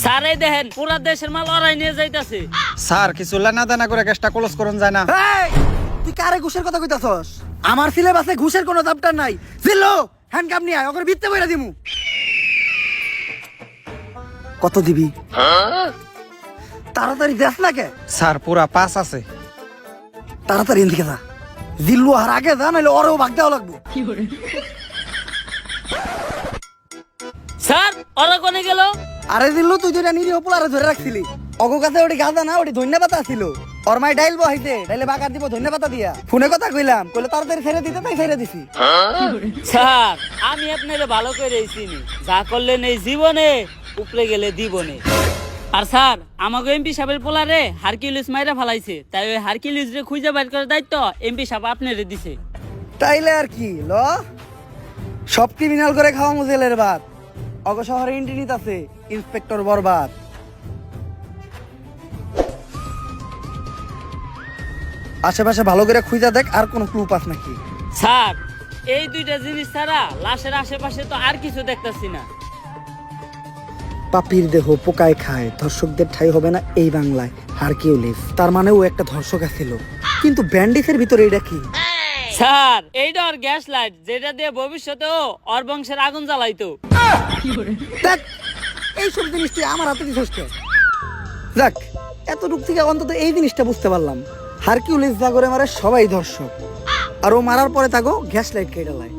Sir এই দেখেন পুরা দেশের মাল ওরাই নিয়ে যাইতাছে। স্যার কিছু লেনা দেনা করে কেসটা ক্লোজ করুন যায় না? এই, তুই কারে ঘুষের কথা কইতাছস? আমার সিলেবাসে ঘুষের কোনো চ্যাপ্টার নাই। জিল্লো হ্যান্ডকাপ নিয়ে আয়, ওকে বিত্তে বইরা দিমু। কত দিবি? তাড়াতাড়ি দেখ না কে। স্যার পুরা 5 আছে। তাড়াতাড়ি এদিকে যা। জিল্লু আর আগে যা, নাহলে ওরেও ভাগ দেওয়া লাগবো। স্যার ওরা কোনে গেল? আরে জিল্লু, তুই যেটা নিরীহ পোলারে ধরে রাখছিলি, অগো কাছে ওটি গাঁদা না, ওটি ধন্যা পাতা ছিল। ওর মাই ডাইল বহাইতে, ডাইলে বাগার দিব ধন্যা পাতা দিয়া। ফোনে কথা কইলাম, কইলে তাড়াতাড়ি ছেড়ে দিতে, তাই ছেড়ে দিছি। স্যার আমি আপনারে ভালো করে চিনি, যা করলেন এই জীবনে উপরে গেলে দিবনে। আর স্যার আমাকে এমপি সাহেবের পোলারে হারকিউলিস মাইরা ফালাইছে, তাই ওই হারকিউলিস রে খুঁজে বাইর করার দায়িত্ব এমপি সাহেব আপনারে দিছে। তাইলে আর কি ল, সব ক্রিমিনাল করে খাওয়া মুজেলের ভাত। অগ শহরে ইন্টিনিত আছে ইন্সপেক্টর বরবাদ। আশেপাশে ভালো করে খুঁজা দেখ, আর কোনো ক্লু পাস নাকি। স্যার এই দুইটা জিনিস ছাড়া লাশের আশেপাশে তো আর কিছু দেখতাছি না। পাপির দেহ পোকায় খায়, ধর্ষকদের ঠাই হবে না এই বাংলায়। হারকিউলিস তার মানে ও একটা ধর্ষক ছিল, কিন্তু ব্যান্ডিসের ভিতরে এটা কি? স্যার এইটা ওর গ্যাস লাইট, যেটা দিয়ে ভবিষ্যতেও ওর বংশের আগুন জ্বালাইতো। দেখ, এইসব জিনিস তুই আমার হাতে দিছিস কে? যাক, এতটুক থেকে অন্তত এই জিনিসটা বুঝতে পারলাম, হারকিউলিস যা করে মারে সবাই ধর্ষক, আর ও মারার পরে তাকে গ্যাস লাইট কেটে লাই।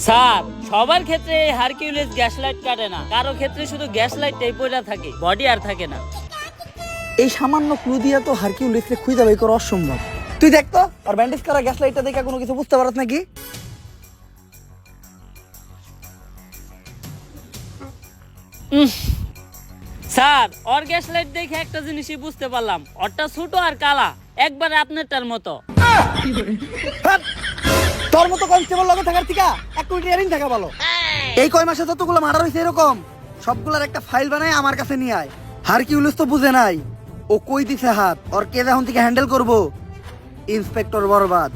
স্যার সবার ক্ষেত্রে এই হারকিউলিস গ্যাস লাইট কাটে না, কারো ক্ষেত্রে শুধু গ্যাস লাইটটাই পড়া থাকে, বডি আর থাকে না। এই সামান্য ক্লু দিয়ে তো হারকিউলিসকে খুঁজে বের করা অসম্ভব। তুই দেখ তো, আর ব্যান্ডেজ করা গ্যাস লাইটটা দেখে কোনো কিছু বুঝতে পারছ নাকি? স্যার ওর গ্যাস লাইট দেখে একটা জিনিসই বুঝতে পারলাম, ওরটা ছোট আর কালা, একবারে আপনারটার মতো। হাট! তোর মতো কনস্টেবল লগে থাকার থেকে এক কোটি ইয়ারিং থাকা ভালো। এই কয় মাসে যতগুলো মার্ডার হয়েছে এরকম, সবগুলোর একটা ফাইল বানায় আমার কাছে নিয়ে আয়। হারকিউলিস তো বুঝে নাই ও কই দিছে হাত, ওর কে এখন থেকে হ্যান্ডেল করবো? ইন্সপেক্টর বরবাদ।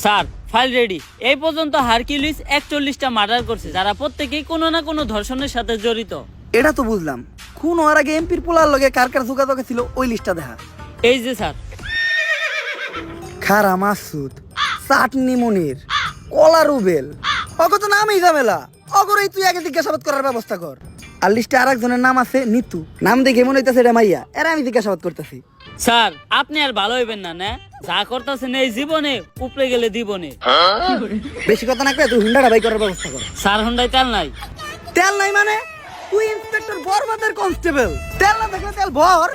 Sir file ready. এই পর্যন্ত হারকিউলিস 41টা মার্ডার করছে, যারা প্রত্যেকেই কোনো না কোনো ধর্ষণের সাথে জড়িত। এটা তো বুঝলাম, খুন হওয়ার আগে এমপির পোলার লগে কার কার যোগাযোগ ছিল ওই লিস্টটা দেখা। এই যে স্যার, খারা মাসুদ, চাটনি মনির, কলা রুবেল, অগো তো নামই ঝামেলা। অগরেই তুই আগে জিজ্ঞাসাবাদ করার ব্যবস্থা কর। আর লিস্টে আর একজনের নাম আছে নিতু, নাম দেখে মনে হইতেছে এটা মাইয়া, এরা আমি জিজ্ঞাসাবাদ করতেছি। স্যার আপনি আর ভালো হইবেন না, না যা করতেছেন এই জীবনে উপরে গেলে দিবনে। বেশি কথা না কয়ে তুই হুন্ডাটা বাই করার ব্যবস্থা কর। স্যার হন্ডাই তেল নাই। তেল নাই মানে? তুই ইন্সপেক্টর বরবাদের কনস্টেবল, তেল না থাকলে তেল ভর।